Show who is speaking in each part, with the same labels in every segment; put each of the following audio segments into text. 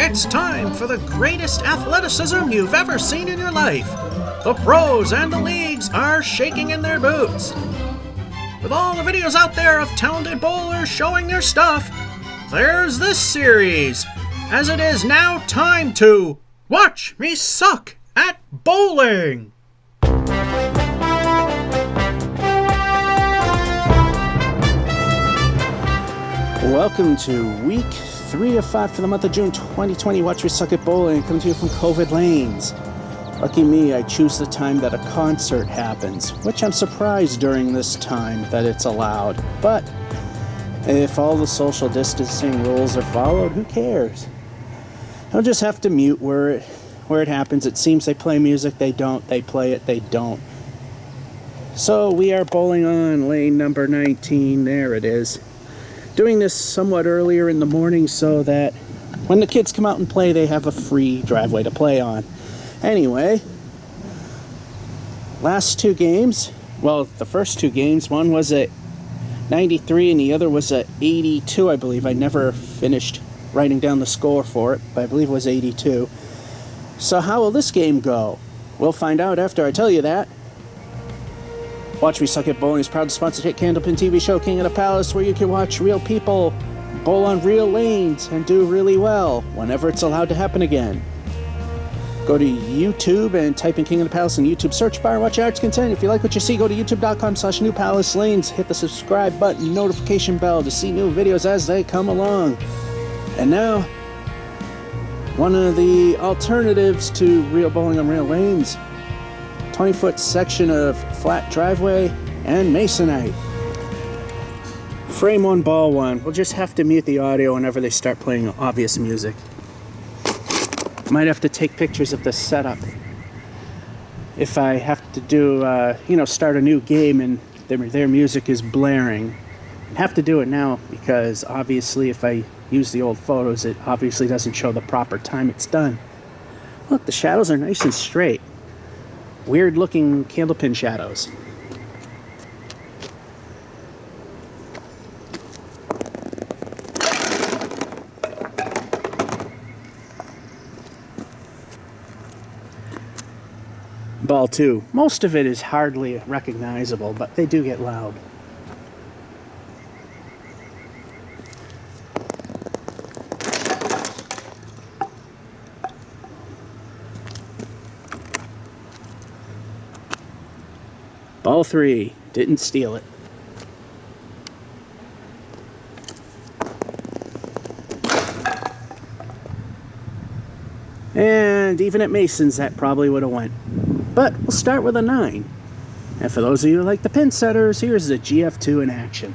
Speaker 1: It's time for the greatest athleticism you've ever seen in your life. The pros and the leagues are shaking in their boots. With all the videos out there of talented bowlers showing their stuff, there's this series, as it is now time to watch me suck at bowling.
Speaker 2: Welcome to week 3 of 5 for the month of June 2020. Watch me suck at bowling, coming to you from COVID lanes. Lucky me, I choose the time that a concert happens, which I'm surprised during this time that it's allowed. But if all the social distancing rules are followed, who cares? I'll just have to mute where it happens. It seems they play music, they don't. They play it, they don't. So we are bowling on lane number 19. There it is. Doing this somewhat earlier in the morning so that when the kids come out and play, they have a free driveway to play on. Anyway, last two games, well, the first two games, one was at 93 and the other was at 82, I believe. I never finished writing down the score for it, but I believe it was 82. So how will this game go? We'll find out after I tell you that. Watch Me Suck at Bowling is proud to sponsor the hit Candlepin TV show King of the Palace, where you can watch real people bowl on real lanes and do really well whenever it's allowed to happen again. Go to YouTube and type in King of the Palace in the YouTube search bar and watch arts content. If you like what you see, go to youtube.com/newpalacelanes. Hit the subscribe button, notification bell to see new videos as they come along. And now, one of the alternatives to real bowling on real lanes. 20-foot section of flat driveway and masonite. Frame 1, ball 1. We'll just have to mute the audio whenever they start playing obvious music. Might have to take pictures of the setup. If I have to do, start a new game and their music is blaring. I have to do it now because obviously if I use the old photos, it obviously doesn't show the proper time it's done. Look, the shadows are nice and straight. Weird looking candlepin shadows. Ball 2. Most of it is hardly recognizable, but they do get loud. Ball 3. Didn't steal it. And even at Mason's, that probably would have went. But we'll start with a 9. And for those of you who like the pin setters, here's the GF2 in action.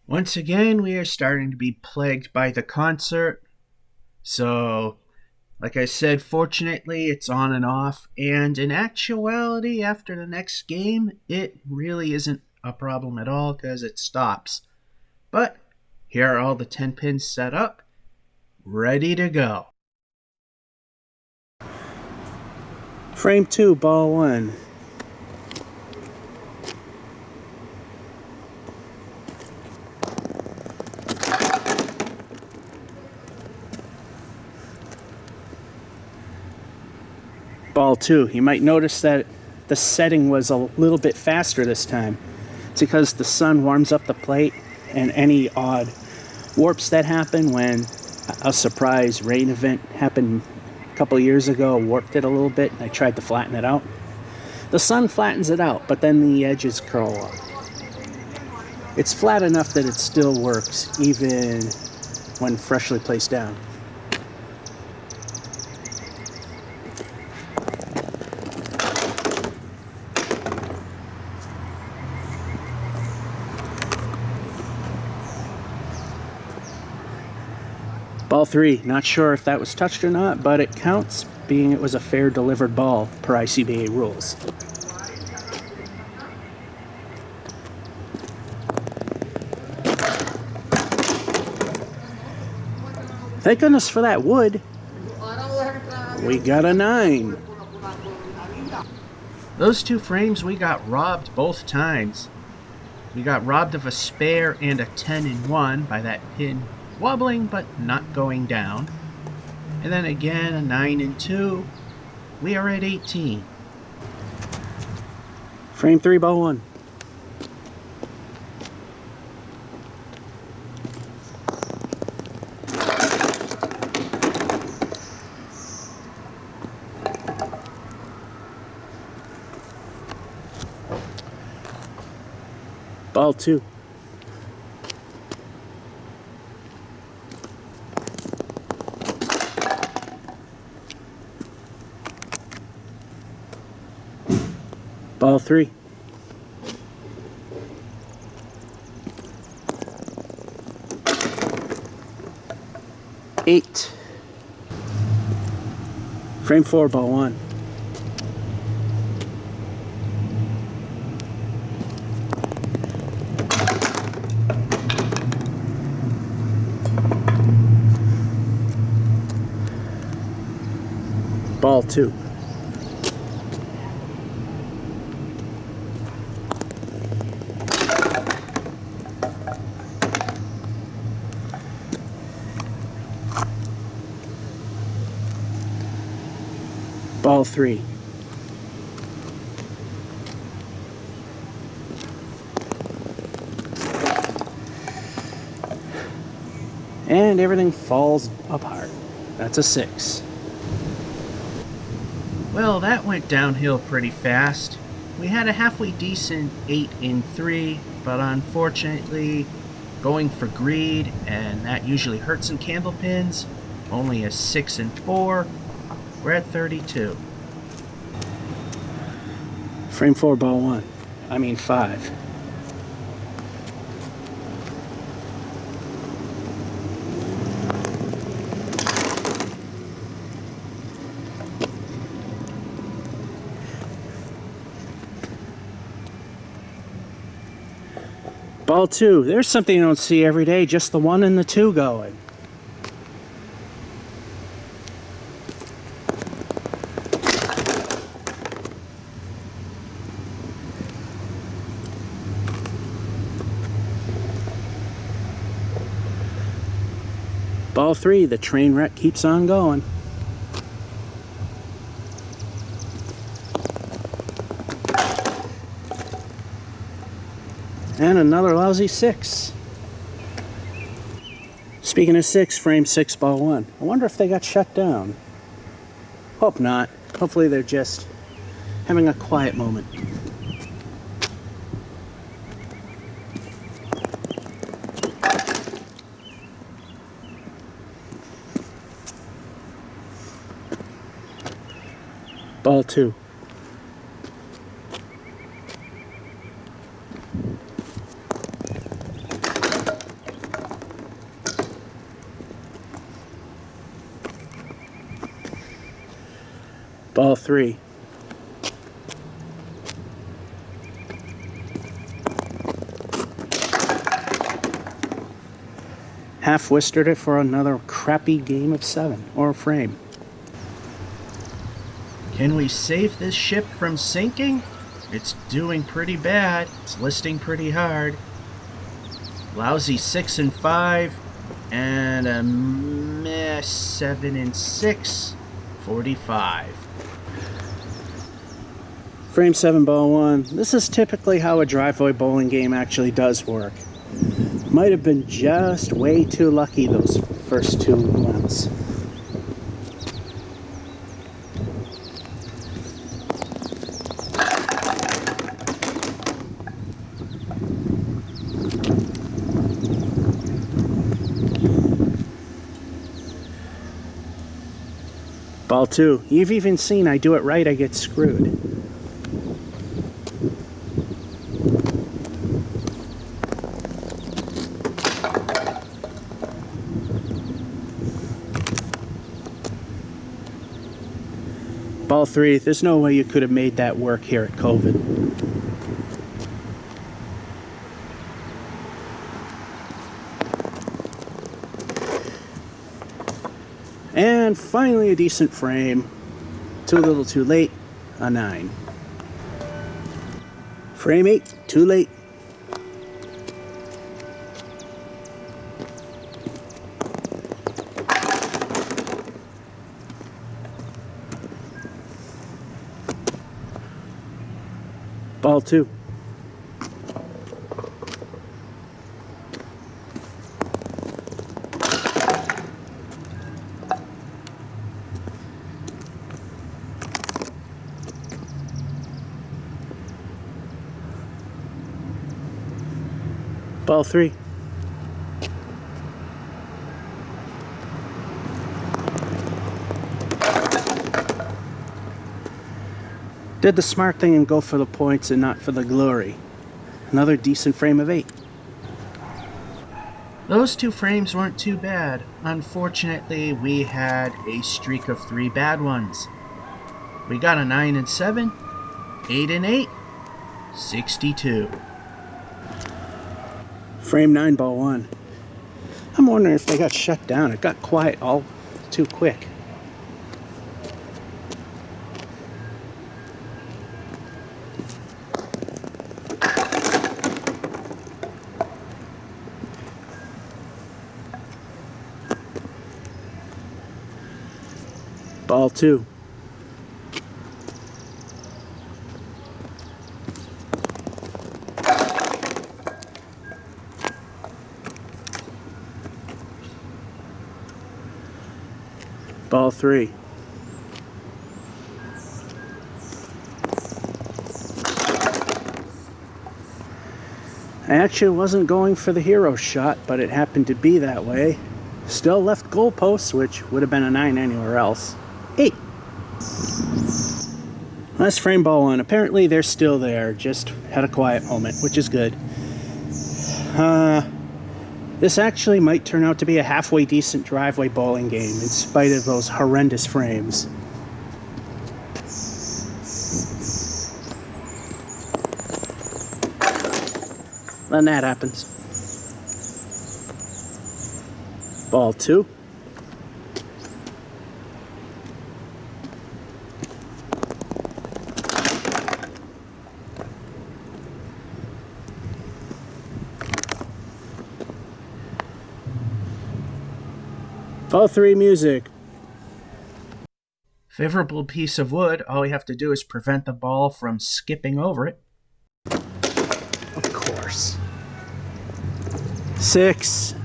Speaker 1: Once again, we are starting to be plagued by the concert. So, like I said, fortunately, it's on and off. And in actuality, after the next game, it really isn't a problem at all because it stops. But here are all the 10 pins set up, ready to go.
Speaker 2: Frame 2, ball 1. Ball 2. You might notice that the setting was a little bit faster this time. It's because the sun warms up the plate, and any odd warps that happen when a surprise rain event happened a couple of years ago warped it a little bit, and I tried to flatten it out. The sun flattens it out, but then the edges curl up. It's flat enough that it still works, even when freshly placed down. Ball 3, not sure if that was touched or not, but it counts, being it was a fair delivered ball per ICBA rules. Thank goodness for that wood. We got a 9.
Speaker 1: Those two frames, we got robbed both times. We got robbed of a spare and a 10 in one by that pin wobbling but not going down. And then again, a 9 and 2. We are at 18.
Speaker 2: Frame 3, ball 1. Ball 2. Ball 3. Eight. Frame 4, ball 1. Ball 2. Ball 3. And everything falls apart. That's a 6.
Speaker 1: Well, that went downhill pretty fast. We had a halfway decent 8 and 3, but unfortunately, going for greed, and that usually hurts in candle pins, only a 6 and 4. We're at 32.
Speaker 2: Frame 4, ball 1. I mean 5. Ball 2. There's something you don't see every day, just the 1 and the 2 going. Ball 3, the train wreck keeps on going. And another lousy 6. Speaking of 6, frame 6, ball 1. I wonder if they got shut down. Hope not. Hopefully they're just having a quiet moment. Ball 2. Ball 3. Half wistered it for another crappy game of 7, or a frame.
Speaker 1: Can we save this ship from sinking? It's doing pretty bad. It's listing pretty hard. Lousy 6 and 5, and a mess 7 and 6. 45.
Speaker 2: Frame 7, ball 1. This is typically how a driveway bowling game actually does work. Might have been just way too lucky those first 2 months. Ball 2. You've even seen I do it right, I get screwed. Ball 3. There's no way you could have made that work here at COVID. And finally a decent frame. Too little too late, a 9. Frame 8, too late. Ball 2. Ball 3. Did the smart thing and go for the points and not for the glory. Another decent frame of 8.
Speaker 1: Those 2 frames weren't too bad. Unfortunately, we had a streak of 3 bad ones. We got a 9 and 7, 8 and 8, 62.
Speaker 2: Frame 9, ball 1. I'm wondering if they got shut down. It got quiet all too quick. Ball 2. Ball 3. I actually wasn't going for the hero shot, but it happened to be that way. Still left goalposts, which would have been a 9 anywhere else. 8. Last frame, ball 1. Apparently they're still there, just had a quiet moment, which is good. This actually might turn out to be a halfway decent driveway bowling game, in spite of those horrendous frames. Then that happens. Ball 2. Ball 3, music.
Speaker 1: Favorable piece of wood. All we have to do is prevent the ball from skipping over it.
Speaker 2: Of course. 6.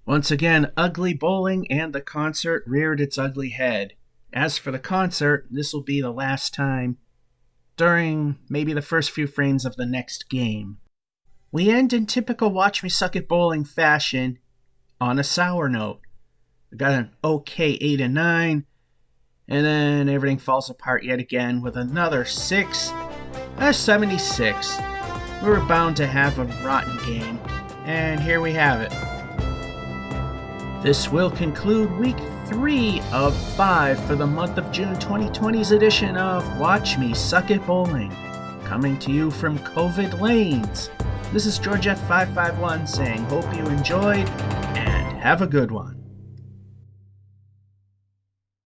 Speaker 1: Once again, ugly bowling, and the concert reared its ugly head. As for the concert, this will be the last time during maybe the first few frames of the next game. We end in typical Watch Me Suck at Bowling fashion on a sour note. We got an okay 8 and 9, and then everything falls apart yet again with another 6, a 76. We were bound to have a rotten game, and here we have it. This will conclude week 3 of 5 for the month of June 2020's edition of Watch Me Suck at Bowling. Coming to you from COVID Lanes. This is George F551 saying hope you enjoyed and have a good one.